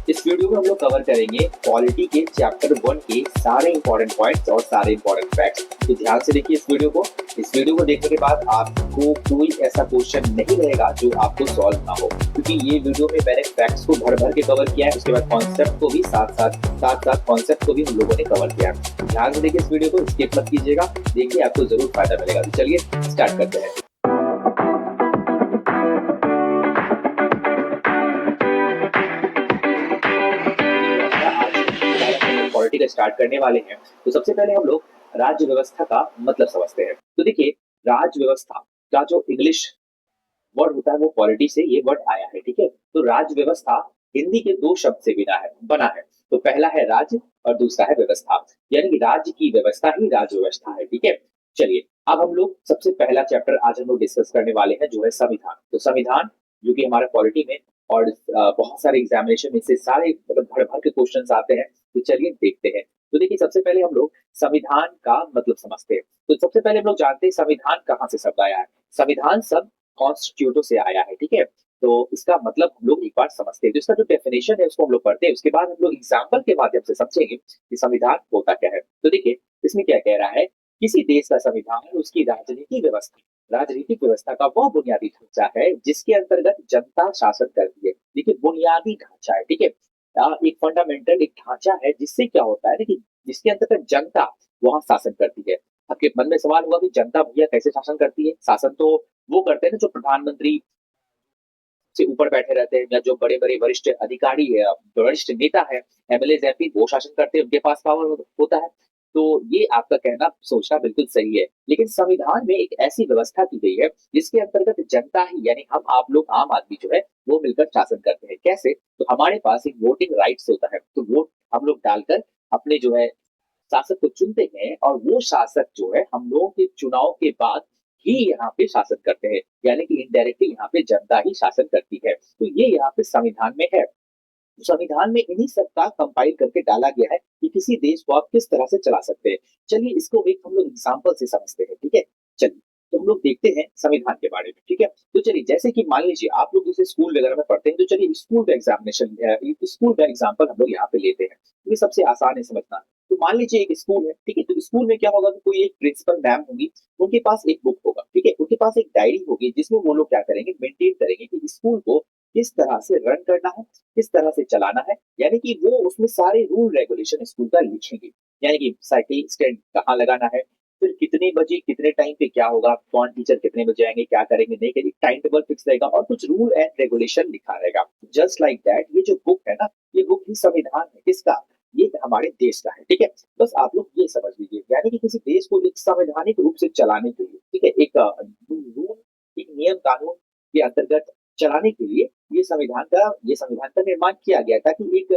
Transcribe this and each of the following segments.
इस वीडियो में हम लोग कवर करेंगे पॉलिटी के चैप्टर 1 के सारे इंपॉर्टेंट पॉइंट्स और सारे इंपॉर्टेंट फैक्ट्स। तो ध्यान से देखिए इस वीडियो को। इस वीडियो को देखने के बाद आपको कोई ऐसा क्वेश्चन नहीं रहेगा जो आपको सॉल्व ना हो, क्योंकि ये वीडियो में मैंने फैक्ट्स को भर भर के कवर किया है। उसके बाद कॉन्सेप्ट को भी साथ कॉन्सेप्ट को भी हम लोगों ने कवर किया है। ध्यान से देखिए इस वीडियो को, स्किप मत कीजिएगा, देखिए आपको जरूर फायदा मिलेगा। तो चलिए स्टार्ट करते हैं। पॉलिटी का स्टार्ट करने वाले हैं, तो सबसे पहले हम लोग राज्य व्यवस्था का मतलब समझते हैं। तो देखिए, राज्य व्यवस्था का जो इंग्लिश वर्ड होता है वो पॉलिटी से ये वर्ड आया है, ठीक है। तो राज्य व्यवस्था हिंदी के दो शब्द से बना है। तो पहला है राज्य और दूसरा है व्यवस्था, यानी कि राज्य की व्यवस्था ही राज्य व्यवस्था है, ठीक है। चलिए अब हम लोग सबसे पहला चैप्टर आज हम लोग डिस्कस करने वाले हैं, जो है संविधान। तो संविधान जो कि हमारे पॉलिटी में और बहुत सारे एग्जामिनेशन में से सारे मतलब भर भर के क्वेश्चन आते हैं। तो चलिए देखते हैं। तो देखिए सबसे पहले हम लोग संविधान का मतलब समझते हैं। तो सबसे पहले हम लोग जानते हैं संविधान कहाँ से शब्द आया है। संविधान शब्द कॉन्स्टिट्यूटो से आया है, ठीक है। तो इसका मतलब हम लोग एक बार समझते हैं। तो इसका जो डेफिनेशन है उसको हम लोग पढ़ते हैं, उसके बाद हम लोग एग्जाम्पल के माध्यम से समझेंगे कि संविधान होता क्या है। तो देखिए इसमें क्या कह रहा है, किसी देश का संविधान उसकी राजनीतिक व्यवस्था का वह बुनियादी ढांचा है जिसके अंतर्गत जनता शासन करती है। देखिए बुनियादी ढांचा है, ठीक है। एक फंडामेंटल एक ढांचा है जिससे क्या होता है ना कि जिसके अंतर्गत जनता वहां शासन करती है। आपके मन में सवाल होगा कि जनता भैया कैसे शासन करती है। शासन तो वो करते हैं ना जो प्रधानमंत्री से ऊपर बैठे रहते हैं, या जो बड़े बड़े वरिष्ठ अधिकारी है, वरिष्ठ नेता है, एमएलए एमपी, वो शासन करते हैं, उनके पास पावर होता है। तो ये आपका कहना सोचना बिल्कुल सही है, लेकिन संविधान में एक ऐसी व्यवस्था की गई है जिसके अंतर्गत जनता ही यानी हम आप लोग आम आदमी जो है वो मिलकर शासन करते हैं। कैसे? तो हमारे पास एक वोटिंग राइट्स होता है, तो वोट हम लोग डालकर अपने जो है शासक को चुनते हैं, और वो शासक जो है हम लोगों के चुनाव के बाद ही यहाँ पे शासन करते हैं, यानी कि इनडायरेक्टली यहाँ पे जनता ही शासन करती है। तो ये यहाँ पे संविधान में है। संविधान में इन्हीं सब का कंपाइल करके डाला गया है कि किसी देश को आप किस तरह से चला सकते हैं। चलिए इसको एक हम लोग एग्जाम्पल से समझते हैं, ठीक है। चलिए तो हम लोग देखते हैं संविधान के बारे में, ठीक है। तो चलिए जैसे कि मान लीजिए आप लोग जैसे स्कूल वगैरह में पढ़ते हैं, तो चलिए स्कूल का एग्जाम्पल हम लोग यहाँ पे लेते हैं। ये सबसे आसान है समझना। तो मान लीजिए एक स्कूल है, ठीक है। तो स्कूल में क्या होगा कि कोई एक प्रिंसिपल मैम होगी, उनके पास एक बुक होगा, ठीक है। उनके पास एक डायरी होगी जिसमें वो लोग क्या करेंगे, मेंटेन करेंगे कि स्कूल को किस तरह से रन करना है, किस तरह से चलाना है। यानी कि वो उसमें सारे रूल रेगुलेशन स्कूल का लिखेंगे, यानी कि साइकिल स्टैंड कहाँ लगाना है, फिर कितने बजे कितने टाइम पे क्या होगा, कौन टीचर कितने बजे आएंगे, क्या करेंगे नहीं करेंगे, टाइम टेबल फिक्स रहेगा और कुछ रूल एंड रेगुलेशन लिखा रहेगा। जस्ट लाइक दैट ये जो बुक है ना, ये बुक ही संविधान है। किसका? ये हमारे देश का है, ठीक है। बस आप लोग ये समझ लीजिए, यानी कि किसी देश को एक संवैधानिक रूप से चलाने के लिए, ठीक है, एक रूल एक नियम कानून के अंतर्गत चलाने के लिए ये संविधान का निर्माण किया गया ताकि एक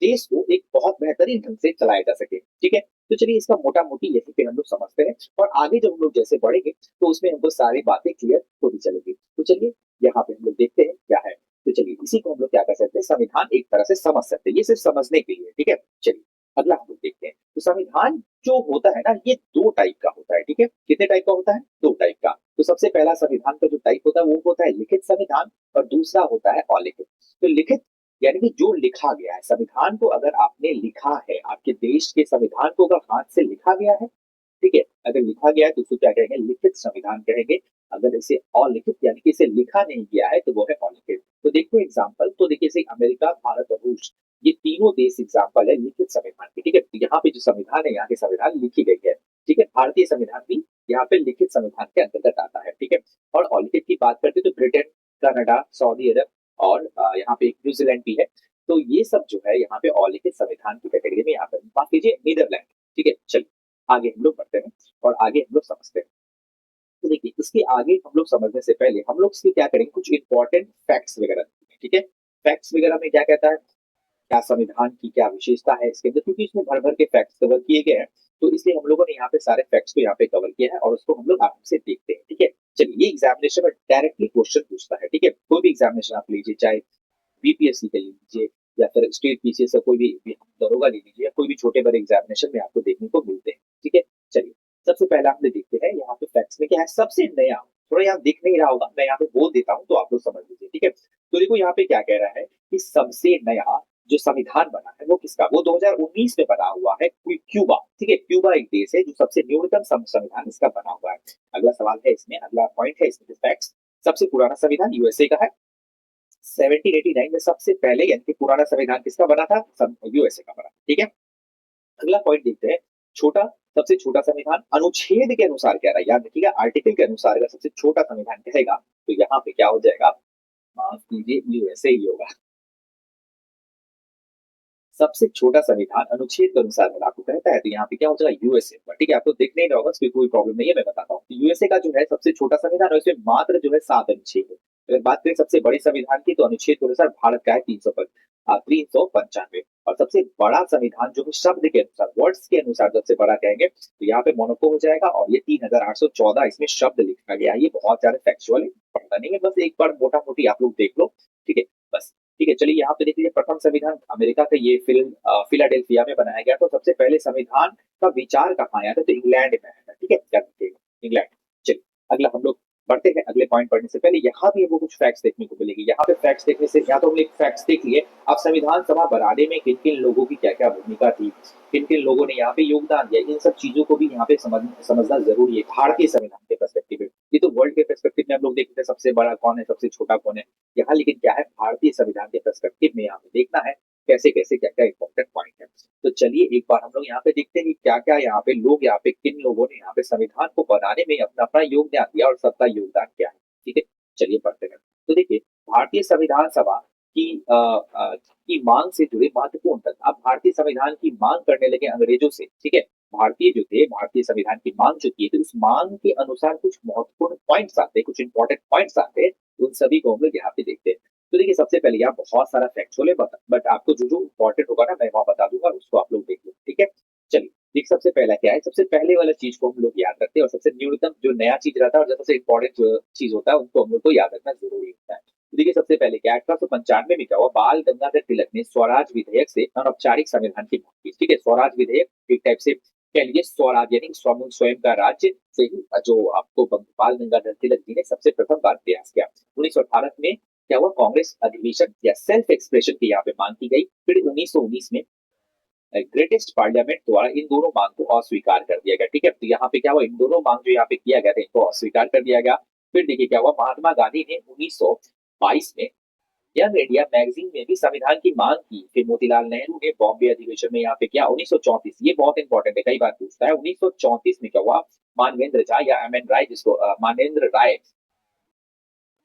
देश को एक बहुत बेहतरीन ढंग से चलाया जा सके, ठीक है। तो चलिए इसका मोटा मोटी यही पे हम लोग समझते हैं, और आगे जब हम लोग जैसे बढ़ेंगे तो उसमें हमको सारी बातें क्लियर होती चलेगी। तो चलिए यहाँ पे हम लोग देखते हैं क्या है। तो चलिए इसी को हम लोग क्या कर सकते हैं, संविधान एक तरह से समझ सकते हैं, ये सिर्फ समझने के लिए, ठीक है। चलिए अगला हम लोग देखते हैं। तो संविधान जो होता है ना, ये दो टाइप का होता है, ठीक है। कितने टाइप का होता है? दो टाइप का। तो सबसे पहला संविधान का जो टाइप होता है वो होता है लिखित संविधान, और दूसरा होता है अलिखित। तो लिखित यानी कि जो लिखा गया है, संविधान को अगर आपने लिखा है, आपके देश के संविधान को अगर हाथ से लिखा गया है, ठीक है, अगर लिखा गया है तो उसको क्या कहेंगे, लिखित संविधान कहेंगे। अगर इसे अलिखित यानी कि इसे लिखा नहीं गया है तो वो है अलिखित। तो देखो एग्जाम्पल, तो देखिए जैसे अमेरिका, भारत और रूस, ये तीनों देश एग्जाम्पल है लिखित संविधान के, ठीक है। तो यहाँ पे जो संविधान है, यहाँ के संविधान लिखी गई है, ठीक है। भारतीय संविधान भी यहाँ पे लिखित संविधान के अंतर्गत आता है, ठीक है। और अलिखित की बात करते तो ब्रिटेन, कनाडा, सऊदी अरब और यहाँ पे न्यूजीलैंड भी है। तो ये सब जो है यहाँ पे अलिखित संविधान की कैटेगरी में यहाँ पे माफ कीजिए नीदरलैंड, ठीक है। चलिए आगे हम लोग बढ़ते हैं और आगे हम लोग समझते हैं। तो देखिए इसके आगे हम लोग समझने से पहले हम लोग इसके क्या करेंगे, कुछ इंपॉर्टेंट फैक्ट्स वगैरह देखेंगे, ठीक है। फैक्ट्स वगैरह में क्या कहता है, क्या संविधान की क्या विशेषता है इसके अंदर, क्योंकि इसमें भर भर के फैक्ट्स कवर किए गए हैं। तो इसलिए हम लोगों ने यहाँ पे सारे फैक्ट्स को यहाँ पे कवर किया है और उसको हम लोग आराम से देखते हैं, ठीक है। चलिए ये एग्जामिनेशन में डायरेक्टली क्वेश्चन पूछता है, ठीक है। कोई भी एग्जामिनेशन आप लीजिए, चाहे बीपीएससी का लीजिए या फिर स्टेट पीसीएस का कोई भी दरोगा ले लीजिए, या कोई भी छोटे बड़े एग्जामिनेशन में आपको देखने को मिलते हैं, ठीक है। चलिए सबसे पहला हमने देखते हैं यहाँ पे फैक्ट्स में क्या है, सबसे नया, थोड़ा यहाँ दिख नहीं रहा होगा, मैं यहाँ पे बोल देता हूँ तो आप लोग समझ लीजिए, ठीक है। तो देखो यहाँ पे क्या कह रहा है कि सबसे नया जो संविधान बना है वो किसका, वो 2019 में बना हुआ है क्यूबा, ठीक है। क्यूबा एक देश है जो सबसे न्यूनतम संविधान इसका बना हुआ है। अगला सवाल है इसमें, अगला पॉइंट है इसमें फैक्ट्स। सबसे पुराना संविधान यूएसए का है। 1789 में सबसे पहले यानी कि पुराना संविधान किसका बना था, यूएसए का बना, ठीक है। अगला पॉइंट देखते हैं, छोटा, सबसे छोटा संविधान अनुच्छेद के अनुसार कह रहा है, याद रखिएगा आर्टिकल के अनुसार अगर सबसे छोटा संविधान कहेगा तो यहाँ पे क्या हो जाएगा, माफ कीजिए यूएसए ही होगा। सबसे छोटा संविधान अनुच्छेद के अनुसार अगर आपको कहता है तो यहाँ पे क्या हो जाएगा, यूएसए। ठीक है, आपको देखने ही होगा, इसकी कोई प्रॉब्लम नहीं है, मैं बताता हूँ। तो यूएसए का जो है सबसे छोटा संविधान है, इसमें मात्र जो है 7 अनुच्छेद है। अगर बात करें सबसे बड़े संविधान की तो अनुच्छेद के अनुसार भारत का है 395, और सबसे बड़ा संविधान जो है शब्द के अनुसार, वर्ड्स के अनुसार सबसे बड़ा कहेंगे तो यहाँ पे मोनाको हो जाएगा, और ये 3814 इसमें शब्द लिखा गया है। ये बहुत ज्यादा फैक्चुअल है, पढ़ना नहीं है, बस एक बार मोटा मोटी आप लोग देख लो, ठीक है बस। ठीक है, चलिए यहाँ पे देखिए प्रथम संविधान अमेरिका का ये फिलाडेल्फिया में बनाया गया। तो सबसे पहले संविधान का विचार कहाँ आया था, तो इंग्लैंड में आया था, ठीक है, क्या इंग्लैंड। चलिए अगला हम लोग बढ़ते हैं, अगले पॉइंट पढ़ने से पहले यहाँ भी हमको कुछ फैक्ट्स देखने को मिलेगी। यहाँ पे फैक्ट्स देखने से, यहाँ तो हमने फैक्ट्स देख लिए, अब संविधान सभा बनाने में किन किन लोगों की क्या क्या भूमिका थी, किन किन लोगों ने यहाँ पे योगदान दिया, इन सब चीजों को भी यहाँ पे समझना जरूरी है भारतीय संविधान के पर्सपेक्टिव में। ये तो वर्ल्ड के पर्सपेक्टिव में हम लोग देखते हैं सबसे बड़ा कौन है, सबसे छोटा कौन है, यहाँ लेकिन क्या है भारतीय संविधान के पर्सपेक्टिव में यहाँ पे देखना है कैसे कैसे क्या क्या इंपॉर्टेंट पॉइंट है। तो चलिए एक बार हम लोग यहाँ पे देखते हैं कि क्या क्या यहाँ पे लोग, यहाँ पे किन लोगों ने यहाँ पे संविधान को बनाने में अपना अपना योगदान दिया और सबका योगदान क्या है, ठीक है। चलिए पढ़ते हैं। तो देखिए भारतीय संविधान सभा की मांग से जुड़े महत्वपूर्ण तथ्य। अब भारतीय संविधान की मांग करने लगे अंग्रेजों से, ठीक है। भारतीय जो थे, भारतीय संविधान की मांग जो की थी, उस मांग के अनुसार कुछ महत्वपूर्ण पॉइंट्स आते हैं, कुछ इंपॉर्टेंट पॉइंट्स आते हैं, उन सभी को हम लोग यहाँ पे देखते हैं। तो देखिए सबसे पहले यहाँ बहुत सारा फैक्चुअल है, बट आपको जो जो इंपॉर्टेंट होगा ना मैं वहां बता दूंगा, उसको आप लोग देख लो, ठीक है। चलिए देखिए सबसे पहला क्या है, सबसे पहले वाला चीज को हम लोग याद रखते हैं, और सबसे न्यूनतम जो नया चीज रहता है और सबसे इंपॉर्टेंट जो चीज होता है उनको हम लोग को याद रखना जरूरी होता है। तो देखिए सबसे पहले क्या 1895 में क्या हुआ, बाल गंगाधर तिलक ने स्वराज विधेयक से अनौपचारिक संविधान की मांग की, ठीक है। स्वराज विधेयक एक टाइप से कह लीजिए स्वराज यानी स्वयं का राज्य से ही, जो आपको बाल गंगाधर तिलक जी ने सबसे प्रथम बार प्रयास किया। 1918 में क्या हुआ, कांग्रेस अधिवेशन या सेल्फ एक्सप्रेशन की यहाँ पे मांग की गई। फिर 1919 में ग्रेटेस्ट पार्लियामेंट द्वारा इन दोनों मांग को अस्वीकार कर दिया गया, ठीक है। तो यहाँ पे क्या हुआ, इन दोनों मांग जो यहाँ पे किया गया था इनको अस्वीकार कर दिया गया। फिर देखिए क्या हुआ, महात्मा गांधी ने 1922 में यंग इंडिया मैगजीन में भी संविधान की मांग की। फिर मोतीलाल नेहरू ने बॉम्बे अधिवेशन में यहाँ पे किया 1934, ये बहुत इंपॉर्टेंट है, कई बार पूछता है। 1934 में क्या हुआ, मानवेंद्र झा या एम एन राय, जिसको मानवेंद्र राय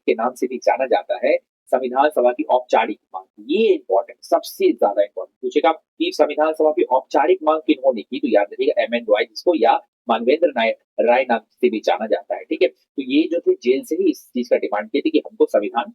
के नाम से भी जाना जाता है, संविधान सभा की औपचारिक मांग, ये इंपॉर्टेंट, सबसे ज्यादा इंपॉर्टेंट पूछेगा कि संविधान सभा की औपचारिक मांग किन्होंने की, तो याद रखिएगा एम एन रॉय, जिसको या मानवेंद्र राय नाम से भी जाना जाता है, ठीक है। तो ये जो थे जेल से ही इस चीज का डिमांड किए थे कि हमको संविधान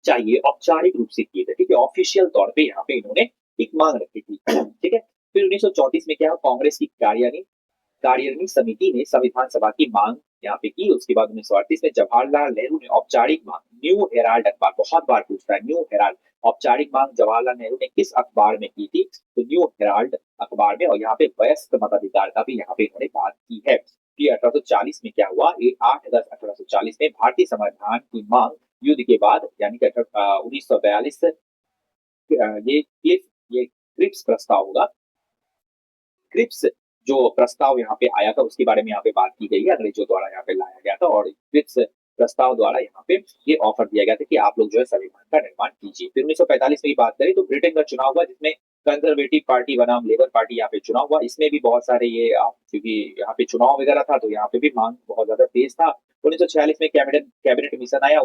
चाहिए, औपचारिक रूप से किए थे, ठीक है, ऑफिशियल तौर पे यहाँ पे इन्होंने एक मांग रखी थी, ठीक है। फिर 1934 में क्या, कांग्रेस की कार्यकारिणी समिति ने संविधान सभा की मांग यहाँ पे की। उसके बाद 1938 में जवाहरलाल नेहरू ने औपचारिक मांग, न्यू हेराल्ड अखबार, बहुत बार पूछता है न्यू हेराल्ड, औपचारिक मांग जवाहरलाल नेहरू ने किस अखबार में की थी, तो न्यू हेराल्ड अखबार में, और यहाँ पे वयस्क मताधिकार का भी यहाँ पे इन्होंने बात की है। फिर 1840 में क्या हुआ, 8 अगस्त 1840 में भारतीय संविधान की मांग युद्ध के बाद यानी कि 1942 ये क्रिप्स प्रस्ताव होगा, क्रिप्स जो प्रस्ताव यहाँ पे आया था उसके बारे में यहाँ पे बात की गई है, अंग्रेजों द्वारा यहाँ पे लाया गया था, और क्रिप्स प्रस्ताव द्वारा यहाँ पे ये ऑफर दिया गया था कि आप लोग जो है संविधान का निर्माण कीजिए। फिर 1945 में बात करें तो ब्रिटेन का चुनाव हुआ, जिसमें कंजर्वेटिव पार्टी बनाम लेबर पार्टी यहाँ पे चुनाव हुआ। इसमें भी बहुत सारे ये क्योंकि यहाँ पे चुनाव वगैरह था तो यहाँ पे भी मांग बहुत ज्यादा तेज था। 1946 में कैबिनेट मिशन आया,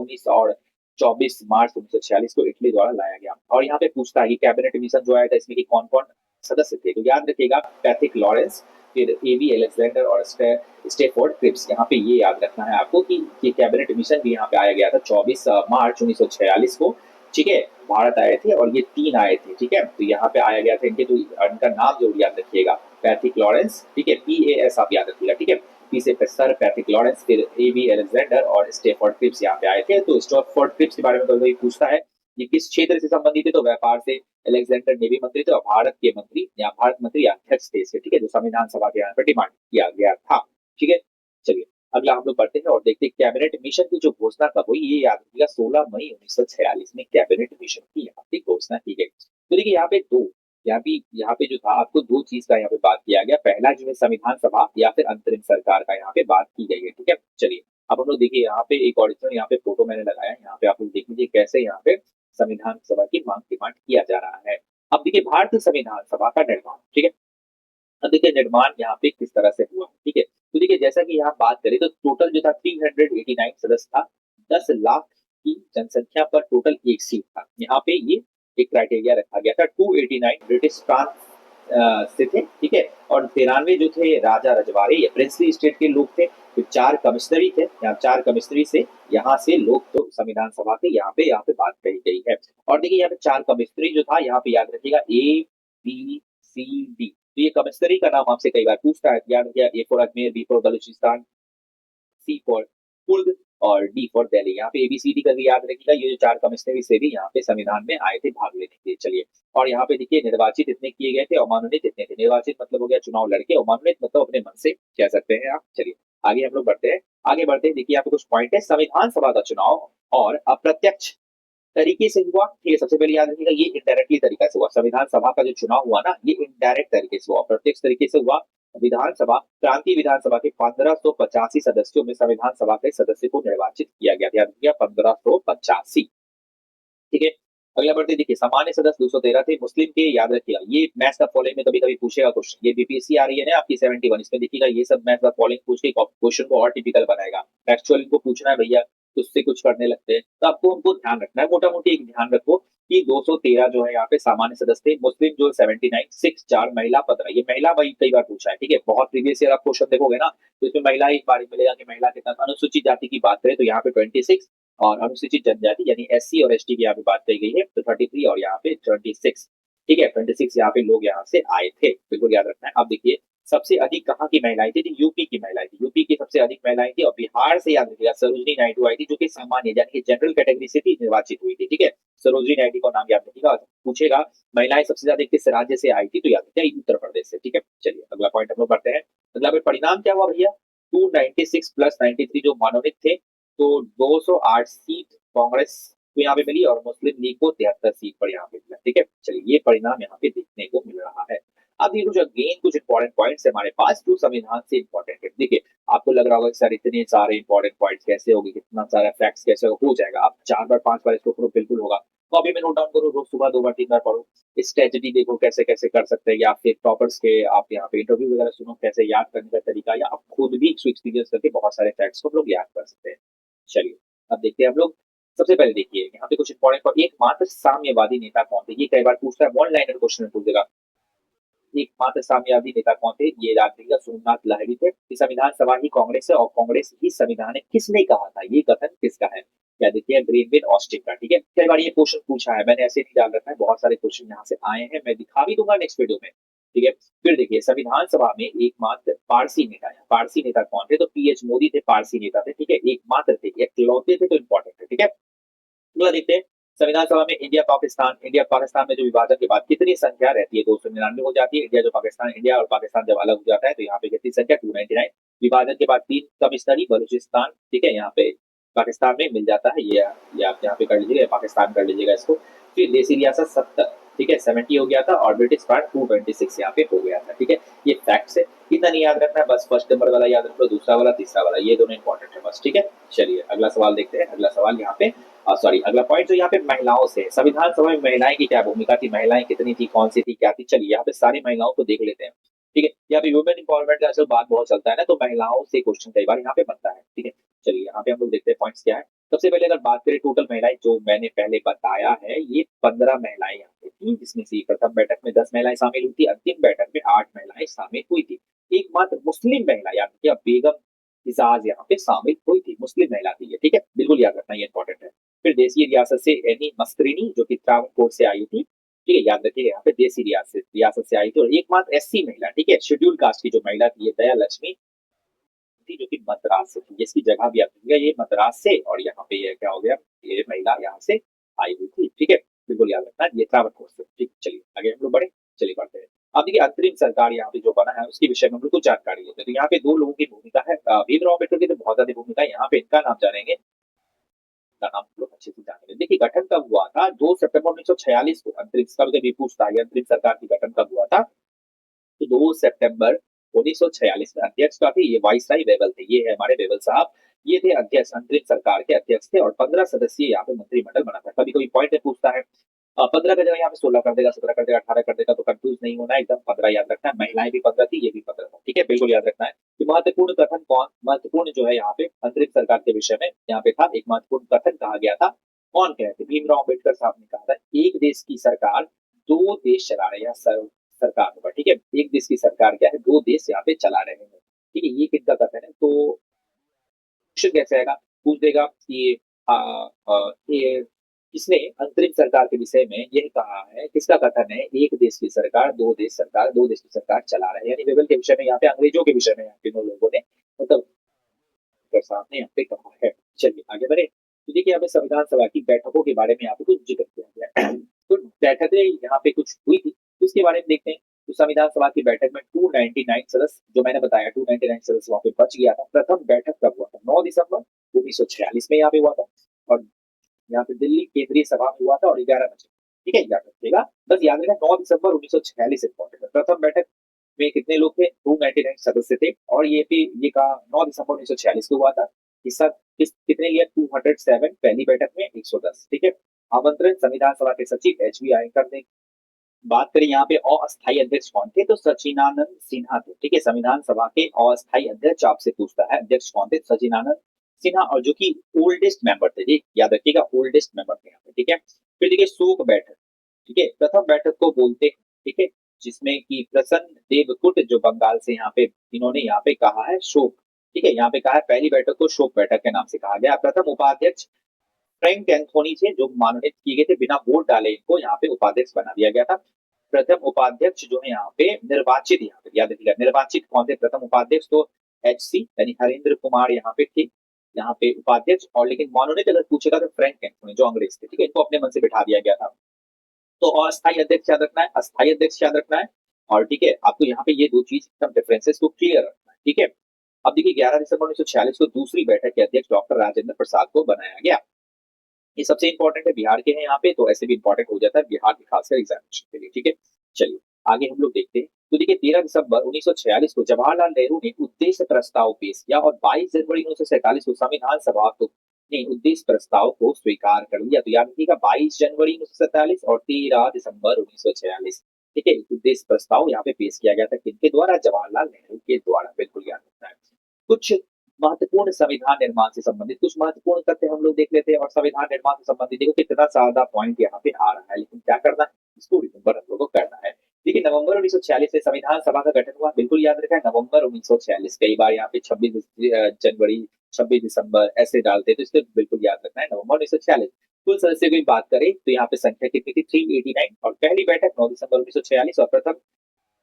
24 मार्च 1946 को इटली द्वारा लाया गया। और यहाँ पे पूछता है कि कैबिनेट मिशन जो आया था इसमें कौन कौन सदस्य थे, तो याद रखिएगा पैथिक लॉरेंस, फिर एवी अलेक्जेंडर और स्टेफोर्ड क्रिप्स। यहाँ पे ये याद रखना है आपको कि कैबिनेट मिशन भी यहाँ पे आया गया था 24 मार्च 1946 को, ठीक है, भारत आए थे और ये 3 आए थे, ठीक है। तो यहाँ पे आया गया था इनके, तो इनका नाम जरूर याद रखिएगा, पैथिक लॉरेंस, ठीक है, PAS आप याद रखिएगा, ठीक है, पी से सर पैथिक लॉरेंस, फिर एवी अलेक्जेंडर और स्टेफोर्ड क्रिप्स यहाँ पे आए थे। तो स्टेफोर्ड क्रिप्स के बारे में कभी पूछता है ये किस क्षेत्र से संबंधित है, तो व्यापार से। अलेक्जेंडर नेवी मंत्री थे और भारत के मंत्री या भारत मंत्री अध्यक्ष थे इसके, ठीक है, जो संविधान सभा के यहाँ पर डिमांड किया गया था, ठीक है। चलिए अगला हम लोग बढ़ते हैं और देखते हैं कैबिनेट मिशन की जो घोषणा कब हुई, ये याद रखिएगा 16 मई 1946 में कैबिनेट मिशन की यहाँ पे घोषणा की गई। तो देखिए यहाँ पे जो था आपको दो चीज का यहाँ पे बात किया गया, पहला जो है संविधान सभा या फिर अंतरिम सरकार का यहाँ पे बात की गई है, ठीक है। चलिए अब हम लोग देखिए यहाँ पे एक ऑडिशन यहाँ पे फोटो मैंने लगाया है, यहाँ पे आप लोग देख लीजिए कैसे यहाँ पे संविधान सभा की मांग डिमांड किया जा रहा है। अब देखिए भारतीय संविधान सभा का निर्माण, ठीक है। अब देखिए निर्माण यहाँ पे किस तरह से हुआ, ठीक है। तो देखिए जैसा कि यहाँ बात करें तो टोटल जो था 389 सदस्य था, 10 लाख की जनसंख्या पर टोटल एक सीट था। यहाँ पे ये एक क्राइटेरिया रखा गया था। 289 ब्रिटिश फ्रांस से थे, ठीक है। और 93 जो थे राजा रजवाड़े या प्रिंसली स्टेट के लोग थे। फिर 4 कमिश्नरी थे, यहाँ 4 कमिश्नरी से यहाँ से लोग तो संविधान सभा के यहाँ पे बात कही गई है। और देखिए यहाँ पे 4 कमिश्नरी जो था यहाँ पे याद रखिएगा ABCD। तो ये कमिश्नरी का नाम आपसे कई बार पूछता है, याद रखिएगा A for Ajmer, B for Balochistan, C for Coorg और D फॉर दिल्ली। यहाँ पे ABCD करके याद रखिएगा। ये जो 4 कमिश्नरी से भी यहाँ पे संविधान में आए थे भाग लेने के लिए। चलिए और यहाँ पे देखिए निर्वाचित इतने किए गए थे और मनोनीत इतने थे। निर्वाचित मतलब हो गया चुनाव लड़के और मनोनीत मतलब अपने मन से कह सकते हैं आप। चलिए आगे हम लोग बढ़ते हैं। आगे बढ़ते हैं, देखिए यहाँ पे कुछ पॉइंट है। संविधान सभा का चुनाव और अप्रत्यक्ष तरीके से हुआ, ठीक है। सबसे पहले याद रखिएगा ये इनडायरेक्टली तरीका से हुआ। संविधान सभा का जो चुनाव हुआ ना, ये इनडायरेक्ट तरीके से हुआ, प्रत्यक्ष तरीके से हुआ। विधानसभा प्रांतीय विधानसभा के 1585 सदस्यों में संविधान सभा के सदस्य को निर्वाचित किया गया, याद रखिएगा 1585, ठीक है। अगला बढ़ते देखिए सामान्य सदस्य 213 थे। मुस्लिम के याद रखिएगा, ये मैच द फॉलोइंग में कभी कभी पूछेगा क्वेश्चन, ये बीपीएससी आ रही है ना आपकी 71, इसमें देखिएगा ये सब मैच द फॉलोइंग पूछ के क्वेश्चन को और टिपिकल बनाएगा। फैक्चुअल इनको पूछना है भैया, उससे कुछ करने लगते हैं, तो आपको उनको ध्यान रखना है। मोटा मोटी एक ध्यान रखो कि 213 जो है यहाँ पे सामान्य सदस्य थे। मुस्लिम जो 79, 6 4 महिला 15, ये महिला वही कई बार पूछा है, ठीक है। बहुत प्रीवियस ईयर आप क्वेश्चन देखोगे ना तो इसमें महिला एक बार मिलेगा कि महिला कितना। अनुसूचित जाति की बात करें तो यहाँ पे 26 और अनुसूचित जनजाति यानी एससी और एसटी की यहाँ पे बात कही गई है तो 33 और यहाँ पे 26, ठीक है। 26 यहाँ पे लोग यहाँ से आए थे, बिल्कुल याद रखना है। अब देखिए सबसे अधिक कहाँ की महिलाएं थी, यूपी की महिलाएं थी। यूपी की सबसे अधिक महिलाएं थी और बिहार से याद रखिएगा सरोजनी नायडू आई थी, जो कि सामान्य यानी कि जनरल कैटेगरी से थी, निर्वाचित हुई थी, ठीक है। सरोजनी नायडू का नाम याद रखिएगा। पूछेगा महिलाएं सबसे ज्यादा किस राज्य से आई थी तो याद रखिएगा उत्तर प्रदेश से, ठीक है। चलिए अगला पॉइंट हम लोग बढ़ते हैं। अगला परिणाम क्या हुआ भैया, 296 प्लस 93 जो मनोनीत थे, तो 208 सीट कांग्रेस को यहाँ पे मिली और मुस्लिम लीग को 73 सीट पर यहाँ पे मिला, ठीक है। चलिए ये परिणाम यहाँ पे देखने को मिल रहा है। अब ये कुछ अगेन कुछ इंपॉर्टेंट पॉइंट्स हमारे पास जो संविधान से इंपॉर्टेंट है। देखिए आपको लग रहा होगा सर इतने सारे इंपॉर्टेंट पॉइंट्स कैसे होगी, कितना सारा फैक्ट्स कैसे हो जाएगा। आप 4 बार 5 बार इसको पढ़ो, बिल्कुल होगा। कॉपी में नोट डाउन करो, रोज सुबह 2 बार 3 बार पढ़ो। स्ट्रेटजी देखो कैसे कैसे कर सकते हैं, या फिर टॉपर्स के आप यहाँ पे इंटरव्यू वगैरह सुनो कैसे याद करने का तरीका, या आप खुद भी एक्सपीरियंस करके बहुत सारे फैक्ट्स को हम लोग याद कर सकते हैं। चलिए अब देखते हैं हम लोग। सबसे पहले देखिए यहाँ पे कुछ इंपॉर्टेंट और एकमात्र साम्यवादी नेता कौन थे, ये कई बार पूछता है, वन लाइनर क्वेश्चन में पूछ देगा। एकमात्र साम्यवादी नेता कौन थे, ये याद रखिएगा सोमनाथ लाहिड़ी थे। संविधान सभा ही कांग्रेस है और कांग्रेस ही संविधान है, किसने कहा था, ये कथन किसका है, क्या देखिए ग्रीनविल ऑस्टिन का, ठीक है। कई बार ये क्वेश्चन पूछा है, मैंने ऐसे नहीं डाल रखा है, बहुत सारे क्वेश्चन यहाँ से आए हैं, मैं दिखा भी दूंगा नेक्स्ट वीडियो में, ठीक है। फिर देखिए संविधान सभा में एकमात्र पारसी नेता है, पारसी नेता कौन थे, तो पीएच मोदी थे, पारसी नेता थे, ठीक है। एकमात्र थे, इकलौते थे तो इंपॉर्टेंट है, ठीक है। अगला देखते हैं संविधान सभा में इंडिया पाकिस्तान में जो विभाजन के बाद कितनी संख्या रहती है, 299 हो जाती है। इंडिया जो पाकिस्तान, इंडिया और पाकिस्तान जब अलग हो जाता है तो यहाँ पे कितनी संख्या 299। विभाजन के बाद 3 कमिश्नरी बलूचिस्तान, ठीक है, यहाँ पे पाकिस्तान में मिल जाता है, ये आप यहाँ पे कर लीजिएगा, पाकिस्तान कर लीजिएगा इसको। फिर देसी रियासत 70, ठीक है, 70 हो गया था और ब्रिटिश पार्ट 226 यहाँ पे हो गया था, ठीक है। ये फैक्ट्स है, इतना नहीं याद रखना है, बस फर्स्ट नंबर वाला याद रख लो, दूसरा वाला तीसरा वाला, ये दोनों इंपॉर्टेंट है बस, ठीक है। चलिए अगला सवाल देखते हैं। अगला सवाल यहाँ पे सॉरी अगला पॉइंट जो यहाँ पे महिलाओं से, संविधान सभा में महिलाएं की क्या भूमिका थी, महिलाएं कितनी थी, कौन सी थी, क्या थी। चलिए यहाँ पे सारी महिलाओं को देख लेते हैं, ठीक है। यहाँ पे वुमेन इंपावरमेंट का बात बहुत चलता है ना, तो महिलाओं से क्वेश्चन कई बार यहाँ पे बनता है, ठीक है। चलिए यहाँ पे हम लोग देखते हैं पॉइंट्स क्या है। सबसे पहले अगर बात करें टोटल महिलाएं, जो मैंने पहले बताया है, ये 15 महिलाएं यहाँ पे थी, जिसमें से प्रथम बैठक में 10 महिलाएं शामिल हुई थी, अंतिम बैठक में 8 महिलाएं शामिल हुई थी। एकमात्र मुस्लिम महिला याद रखिए बेगम इजाज यहाँ पे शामिल हुई थी, मुस्लिम महिला थी ये, ठीक है, बिल्कुल याद रखना, ये इंपॉर्टेंट है। फिर देसी रियासत से एनी मस्करिनी जो कि त्रावणकोर से आई थी, ठीक है, याद रखिएगा यहाँ पे देसी रियासत रियासत से आई थी। और एकमात्र एससी महिला, ठीक है, शेड्यूल कास्ट की जो महिला थी, ये दया लक्ष्मी थी, जो कि मद्रास से थी, जिसकी जगह भी आप देखिएगा ये मद्रास से, और यहाँ पे ये क्या हो गया, ये महिला यहाँ से आई हुई थी, ठीक है, बिल्कुल याद रखना, ये त्रावणकोर से, ठीक। चलिए आगे हम लोग बढ़े, चलिए बढ़ते हैं। अब देखिए अंतरिम सरकार यहाँ पे जो बना है उसके विषय में हम लोग कुछ जानकारी लेते हैं। तो यहाँ पे 2 लोगों की भूमिका है, भीमराव अम्बेडकर की तो बहुत ज़्यादा भूमिका है, यहाँ पे इनका नाम जानेंगे, का नाम हम लोग अच्छे से जानेंगे। देखिए गठन कब हुआ था? 2 सितंबर 1946 को अंतरिम, कभी-कभी पूछता है अंतरिम सरकार की गठन कब हुआ था? तो 2 सितंबर 1946 में अध्यक्ष का थे, ये वाइसराय वेबल थे, ये है हमारे वेबल साहब, ये थे अध्यक्ष, अंतरिम सरकार के अध्यक्ष थे और 15 सदस्यीय यहाँ पे मंत्रिमंडल बना था। कभी-कभी पॉइंट में पूछता है 15 का जगह यहाँ पे 16 कर देगा, 17 कर देगा, 18 कर देगा, तो कंफ्यूज नहीं होना है, एकदम 15 याद रखना है। महिलाएं भी 15 थी, ये भी 15 था, ठीक है? बिल्कुल याद रखना है कि महत्वपूर्ण कथन कौन, महत्वपूर्ण जो है यहाँ पे अंतरिम सरकार के विषय में यहाँ पे था, एक महत्वपूर्ण कथन कहा गया था। कौन कहे थे? भीमराव अम्बेडकर साहब ने कहा था, एक देश की सरकार 2 देश चला रहे हैं, सरकार होगा, ठीक है? एक देश की सरकार क्या है, 2 देश यहाँ पे चला रहे हैं, ठीक है? ये किसका कथन है? तो क्वेश्चन कैसे आएगा? पूछ देगा कि ये किसने अंतरिम सरकार के विषय में यह कहा है, किसका कथन है, एक देश की सरकार, 2 देश सरकार, 2 देश की सरकार चला रहे हैं, यानी वेबल के विषय में, यहाँ पे अंग्रेजों के विषय में यहाँ तीनों लोगों ने मतलब साहब ने यहाँ पे कहा है। चलिए आगे बढ़े। तो देखिए यहाँ पे संविधान सभा की बैठकों के बारे में यहाँ पे कुछ जिक्र किया गया है। तो बैठकें यहाँ पे कुछ हुई थी, तो उसके बारे में देखते हैं। तो संविधान सभा की बैठक में 299 सदस्य, जो मैंने बताया 299 सदस्य वहाँ पे बच गया था। प्रथम बैठक कब हुआ था? 9 दिसंबर 1946 में यहाँ पे हुआ था और यहाँ पे दिल्ली केंद्रीय सभा में हुआ था और 11 बजे, ठीक है? याद रखिएगा, बस याद रखना 9 दिसंबर 1946 इंपॉर्टेंट है। प्रथम बैठक में कितने लोग थे? 299 सदस्य थे और ये भी ये कहा 9 दिसंबर 1946 को हुआ था। हिस्सा कितने लिया? 207, पहली बैठक में 110, ठीक है? आमंत्रण संविधान सभा के सचिव एचबी आयकर ने। बात करें यहाँ पे अस्थायी अध्यक्ष कौन थे? तो सचिनानंद सिन्हा थे, ठीक है? संविधान सभा के अस्थायी अध्यक्ष आपसे पूछता है, अध्यक्ष कौन थे? सचिनानंद सिन्हा, और जो कि ओल्डेस्ट मेंबर थे, जी याद रखिएगा, ओल्डेस्ट मेंबर थे यहाँ पे, ठीक है? फिर देखिए शोक बैठक, ठीक है? प्रथम बैठक को बोलते हैं, ठीक है? जिसमें कि प्रसन्न देवकुट जो बंगाल से यहाँ पे इन्होंने यहाँ पे कहा है शोक, ठीक है? यहाँ पे कहा है पहली बैठक को शोक बैठक के नाम से कहा गया। प्रथम उपाध्यक्ष फ्रैंक एंथोनी थे, जो मनोनीत किए गए थे, बिना वोट डाले इनको यहाँ पे उपाध्यक्ष बना दिया गया था। प्रथम उपाध्यक्ष जो है यहाँ पे निर्वाचित, यहाँ पे याद रखिएगा निर्वाचित कौन थे? प्रथम उपाध्यक्ष तो एचसी यानी हरेंद्र कुमार यहाँ पे थे, यहाँ पे उपाध्यक्ष, और लेकिन मनोनीत अगर पूछेगा तो फ्रैंक एंथोनी जो अंग्रेज थे, ठीक है? इनको अपने मन से बिठा दिया गया था। तो अस्थायी अध्यक्ष याद रखना है, अस्थायी अध्यक्ष याद रखना है, और ठीक है आपको यहाँ पे ये 2 चीज एकदम डिफरेंसेस को क्लियर रखना है, ठीक है? अब देखिए 11 दिसंबर 1946 को दूसरी बैठक के अध्यक्ष डॉक्टर राजेंद्र प्रसाद को बनाया गया। ये सबसे इंपॉर्टेंट है, बिहार के हैं यहाँ पे, तो ऐसे भी इंपॉर्टेंट हो जाता है बिहार के खासकर एग्जामिनेशन के लिए, ठीक है? चलिए आगे हम लोग देखते हैं। तो देखिए 13 दिसंबर 1946 को जवाहरलाल नेहरू ने उद्देश्य प्रस्ताव पेश किया और 22 जनवरी 1947 को संविधान सभा को ने उद्देश्य प्रस्ताव को स्वीकार कर लिया। तो याद रखिएगा 22 जनवरी 1947 और 13 दिसंबर 1946, ठीक है? उद्देश्य प्रस्ताव यहाँ पे पेश किया गया था, किनके द्वारा? जवाहरलाल नेहरू के द्वारा, बिल्कुल याद रखना है। कुछ महत्वपूर्ण संविधान निर्माण से संबंधित कुछ महत्वपूर्ण तथ्य हम लोग देख लेते हैं, और संविधान निर्माण से संबंधित देखो कितना ज्यादा पॉइंट यहाँ पे आ रहा है, लेकिन क्या करना है, इसको रिमेंबर हम लोगों को करना है। देखिए नवंबर 1946 में संविधान सभा का गठन हुआ, बिल्कुल याद रखा है, नवंबर 1946। कई बार यहाँ पे 26 जनवरी, 26 दिसंबर ऐसे डालते हैं, तो इसको बिल्कुल याद रखना है, नवंबर 1946। कुल सदस्यों की बात करें तो यहाँ पे संख्या कितनी थी? 389, और पहली बैठक 9 दिसंबर 1946, और प्रथम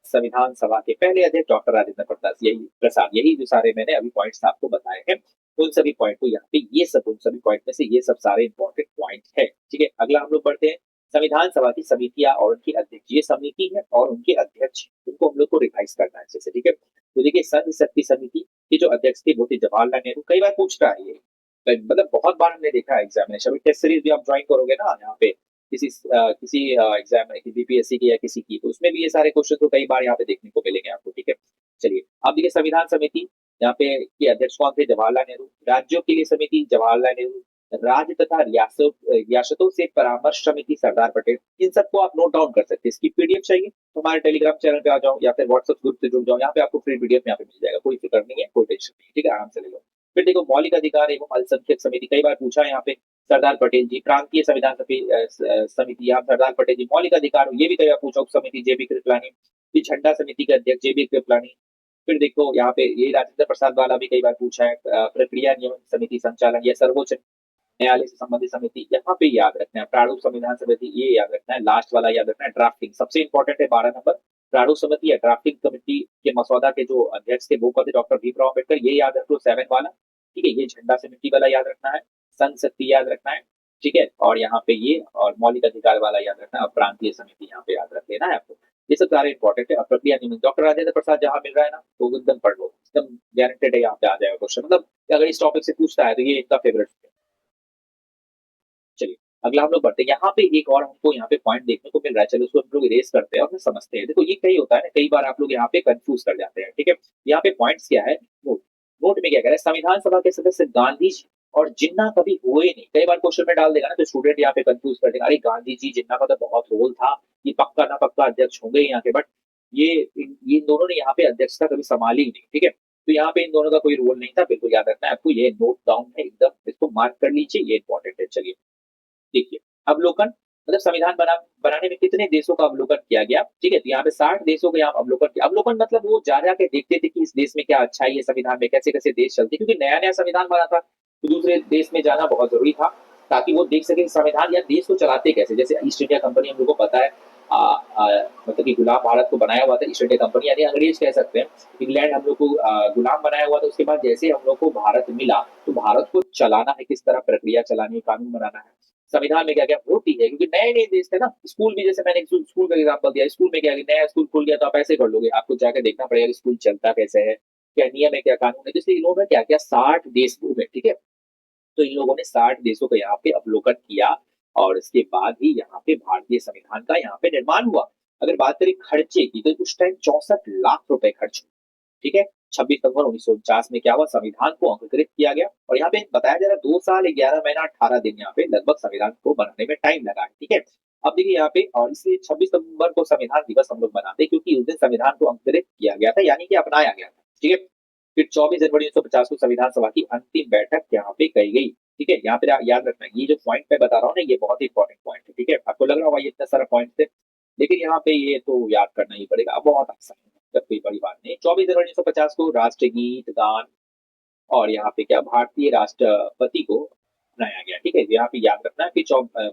संविधान सभा के पहले अध्यक्ष डॉक्टर राजेंद्र प्रसाद, यही जो सारे मैंने अभी पॉइंट्स आपको बताए हैं, उन सभी पॉइंट को यहाँ पे, ये सब उन सभी पॉइंट में से ये सब सारे इंपॉर्टेंट पॉइंट है, ठीक है? अगला हम लोग बढ़ते हैं, संविधान सभा की समितियां और उनके अध्यक्ष, ये समिति है और उनके अध्यक्ष, उनको हम लोग को रिवाइज करना है अच्छे से, ठीक है? तो देखिए संघ शक्ति समिति के जो अध्यक्ष थे वो थे जवाहरलाल नेहरू। कई बार पूछ रहा है ये, मतलब बहुत बार हमने देखा है एग्जामिनेशन, टेस्ट सीरीज भी आप ज्वाइन करोगे ना यहाँ पे, किसी एग्जाम में, बीपीएससी की या किसी की, तो उसमें भी ये सारे क्वेश्चन तो कई बार यहाँ पे देखने को मिलेंगे आपको, ठीक है? चलिए अब देखिए संविधान समिति यहाँ पे के अध्यक्ष कौन थे? जवाहरलाल नेहरू। राज्यों के लिए समिति जवाहरलाल नेहरू। राज्य तथा रियासतों से परामर्श समिति सरदार पटेल। इन सबको आप नोट डाउन कर सकते हैं। इसकी पीडीएफ चाहिए तो हमारे टेलीग्राम चैनल पे आ जाओ या फिर व्हाट्सएप ग्रुप से जुड़ जाओ, यहाँ पे आपको फ्री पीडीएफ यहाँ पे मिल जाएगा, कोई फिक्र नहीं है, कोई टेंशन नहीं है, ठीक है? आराम से ले लो। फिर देखो मौलिक अधिकार एवं अल्पसंख्यक समिति, कई बार पूछा है यहाँ पे, सरदार पटेल जी। प्रांतीय संविधान समिति, आप सरदार पटेल जी। मौलिक अधिकार, ये भी कई बार पूछा, उप समिति जेबी कृपलानी। फिर झंडा समिति के अध्यक्ष जेबी कृपलानी। फिर देखो यहाँ पे ये राजेंद्र प्रसाद वाला भी कई बार पूछा है, प्रक्रिया नियमन समिति संचालन या सर्वोच्च न्यायालय से संबंधित समिति, यहाँ पे याद रखना है। प्रारूप संविधान समिति, ये याद रखना है। लास्ट वाला याद रखना है, ड्राफ्टिंग, सबसे इंपॉर्टेंट है 12 नंबर। प्रारूप समिति या ड्राफ्टिंग कमेटी के मसौदा के जो अध्यक्ष थे वो थे डॉक्टर भीमराव अम्बेडकर, ये याद रख लो 7 वाला, ठीक है? ये झंडा समिति वाला याद रखना है, संघ शक्ति याद रखना है, ठीक है? और यहाँ पे ये और मौलिक अधिकार वाला याद रखना है, और प्रांतीय समिति यहाँ पे याद रख लेना है आपको। ये सब सारे इंपॉर्टेंट है। और प्रक्रिया नियमन डॉक्टर राजेंद्र प्रसाद जहां मिल रहा है ना, तो एकदम पढ़ लो, एकदम गारंटेड है यहाँ पे आ जाएगा क्वेश्चन। मतलब अगर इस टॉपिक से पूछता है तो ये इनका फेवरेट है। चलिए अगला हम लोग बढ़ते हैं। यहाँ पे एक और हमको यहाँ पे पॉइंट देखने को मिल रहा है, चलो उसको हम लोग इरेज करते हैं और फिर समझते हैं। देखो ये कई होता है ना, कई बार आप लोग यहाँ पे कंफ्यूज कर जाते हैं, ठीक है। यहाँ पे पॉइंट्स क्या है, नोट नोट में क्या कह रहा है, संविधान सभा के सदस्य गांधी जी और जिन्ना कभी हुए नहीं। कई बार क्वेश्चन में डाल देगा ना, तो स्टूडेंट यहाँ पे कंफ्यूज कर देगा, अरे गांधी जी जिन्ना का तो बहुत रोल था, ये पक्का ना पक्का अध्यक्ष होंगे यहाँ के, बट ये ये इन दोनों ने यहाँ पे अध्यक्षता कभी संभाली ही नहीं, ठीक है। तो यहाँ पे इन दोनों का कोई रोल नहीं था, बिल्कुल याद रखना है आपको, ये नोट डाउन है एकदम, इसको मार्क कर लीजिए, ये इंपॉर्टेंट है। चलिए देखिए, अवलोकन मतलब संविधान बनाने में कितने देशों का अवलोकन किया गया, ठीक है। तो यहाँ पे 60 देशों का यहाँ अवलोकन किया। अवलोकन मतलब वो जा के देखते थे कि इस देश में क्या अच्छाई है, संविधान में कैसे कैसे देश चलते, क्योंकि नया नया संविधान बना था, तो दूसरे देश में जाना बहुत जरूरी था, ताकि वो देख सके संविधान या देश को चलाते कैसे। जैसे ईस्ट इंडिया कंपनी हम लोग को पता है, मतलब कि गुलाम भारत को बनाया हुआ था ईस्ट इंडिया कंपनी, यानी अंग्रेज कह सकते हैं। इंग्लैंड हम लोग को गुलाम बनाया हुआ था, उसके बाद जैसे हम लोग को भारत मिला, तो भारत को चलाना है किस तरह, प्रक्रिया चलानी है, कानून बनाना है। संविधान में क्या क्या होती है, क्योंकि नए नए देश थे ना। स्कूल भी, जैसे मैंने स्कूल का एग्जाम्पल दिया, स्कूल में क्या है, नया स्कूल खुल गया तो आप ऐसे कर लोगे, आपको जाकर देखना पड़ेगा कि स्कूल चलता कैसे है, क्या नियम है, क्या कानून है। जैसे इन लोगों ने क्या किया, 60 देश घूमे, ठीक है। तो इन लोगों ने 60 देशों का यहाँ पे अवलोकन किया, और इसके बाद ही यहाँ पे भारतीय संविधान का यहाँ पे निर्माण हुआ। अगर बात करें खर्चे की, तो उस टाइम 64 लाख रुपए खर्च हुए, ठीक है। 26 नवंबर 1949 में क्या हुआ, संविधान को अंगीकृत किया गया। और यहाँ पे बताया जा रहा है 2 साल 11 महीना 18 दिन यहाँ पे लगभग संविधान को बनाने में टाइम लगा है, ठीक है। अब देखिए यहाँ पे, और इसलिए 26 नवंबर को संविधान दिवस हम लोग मनाते हैं, क्योंकि उस दिन संविधान को अंगीकृत किया गया था, यानी कि अपनाया गया था, ठीक है। फिर 24 जनवरी 1950 को संविधान सभा की अंतिम बैठक यहाँ पे कही गई, ठीक है। यहाँ पे याद रखना, ये जो पॉइंट मैं बता रहा हूँ ना, ये बहुत इंपॉर्टेंट पॉइंट है, ठीक है। आपको लग रहा होगा ये इतना सारा पॉइंट थे, लेकिन यहाँ पे ये तो याद करना ही पड़ेगा, अब बहुत आसान है, जब कोई बड़ी बात नहीं। 24 जनवरी 1950 को राष्ट्रगीत गान और यहाँ पे क्या, भारतीय राष्ट्रपति को अपनाया गया, ठीक है। यहाँ पे याद रखना है कि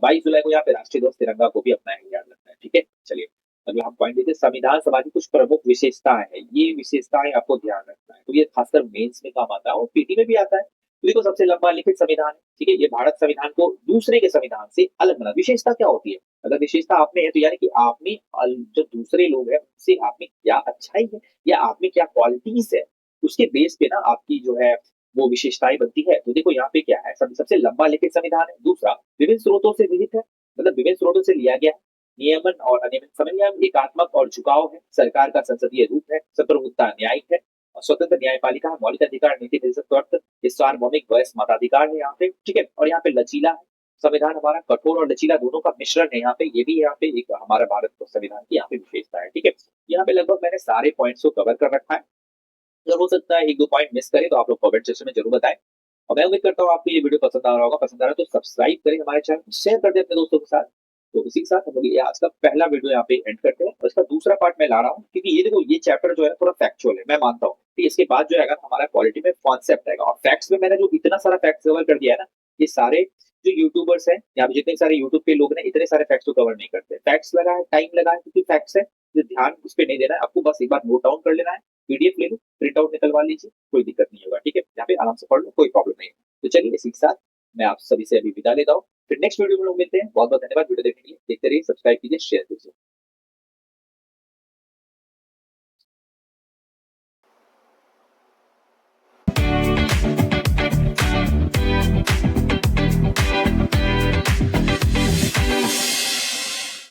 22 जुलाई को यहाँ पे राष्ट्रीय ध्वज तिरंगा को भी अपनाया गया, याद रखना है, ठीक है। चलिए अगला हम पॉइंट देखते हैं, संविधान सभा की कुछ प्रमुख विशेषताएं हैं, ये विशेषताएं आपको ध्यान रखना है, तो ये खासकर मेंस में काम आता है और पीटी में भी आता है। तो देखो, सबसे लंबा लिखित संविधान है, ठीक है। ये भारत संविधान को दूसरे के संविधान से अलग बना। विशेषता क्या होती है, अगर विशेषता आप में है, तो यानी कि आप में जो दूसरे लोग हैं उनसे आप में क्या अच्छाई है या आप में क्या क्वालिटीज है, उसके बेस पे ना आपकी जो है वो विशेषताएं बनती है। तो देखो यहाँ पे क्या है, सबसे लंबा लिखित संविधान है। दूसरा, विभिन्न स्रोतों से विहित है, मतलब विभिन्न स्रोतों से लिया गया है। नियमन और अनियमित संविधान एकात्मक और झुकाव है। सरकार का संसदीय रूप है। संप्रभुता न्यायिक है। और स्वतंत्र न्यायपालिका है। मौलिक अधिकार नीति निर्देशक, सार्वभौमिक वयस मताधिकार है यहाँ पे, ठीक है। और यहाँ पे लचीला है। संविधान हमारा कठोर और लचीला दोनों का मिश्रण है यहाँ पे, ये भी यहाँ पे एक हमारा भारत संविधान की यहाँ पे विशेषता है, ठीक है। यहाँ पे लगभग मैंने सारे पॉइंट्स को कवर कर रखा है। अगर हो सकता है एक दो पॉइंट मिस करें, तो आप लोग कमेंट सेक्शन में जरूर बताएं। और मैं उम्मीद करता हूँ आपको ये वीडियो पसंद आ रहा होगा। पसंद आ रहा है तो सब्सक्राइब करें हमारे चैनल, शेयर कर दें अपने दोस्तों के साथ। तो इसी के साथ हम लोग ये आज का पहला वीडियो यहाँ पे एंड करते हैं, और इसका दूसरा पार्ट मैं ला रहा हूँ, क्योंकि ये देखो, ये चैप्टर जो है थोड़ा फैक्चुअल है, मैं मानता हूँ कि इसके बाद जो है हमारा पॉलिटी में कॉन्सेप्ट आएगा। और फैक्ट्स में मैंने जो इतना सारा फैक्ट्स कवर कर दिया है ना, ये सारे जो यूट्यूबर्स हैं या जितने सारे यूट्यूब पे लोग हैं, इतने सारे फैक्ट्स को कवर नहीं करते। फैक्ट्स लगा है, टाइम लगा है, क्योंकि फैक्ट्स है, तो ध्यान उस पर नहीं देना है आपको, बस एक बार नोट डाउन कर लेना है, पीडीएफ ले लो, प्रिंट आउट निकलवा लीजिए, कोई दिक्कत नहीं होगा, ठीक है। यहाँ पे आराम से पढ़ लो, कोई प्रॉब्लम नहीं है। तो चलिए इसी के साथ मैं आप सभी से अभी विदा लेता हूँ, फिर नेक्स्ट वीडियो में लोग मिलते हैं। बहुत बहुत धन्यवाद वीडियो देखने के लिए, देखते रहिए, सब्सक्राइब कीजिए, शेयर कीजिए।